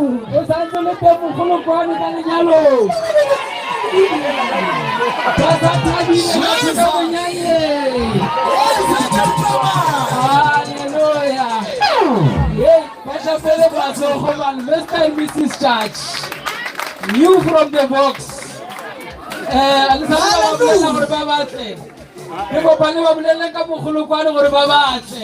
o santse le teng mogolokwane ka lenyalo Tata Thabile Matheka Monyane Hallelujah Hey Bashapele Basokgo man Mr. and Mrs. Church new from the box Alisana ba bolela gore ba batle ke kopane ba bolela ka mogolokwane gore ba batle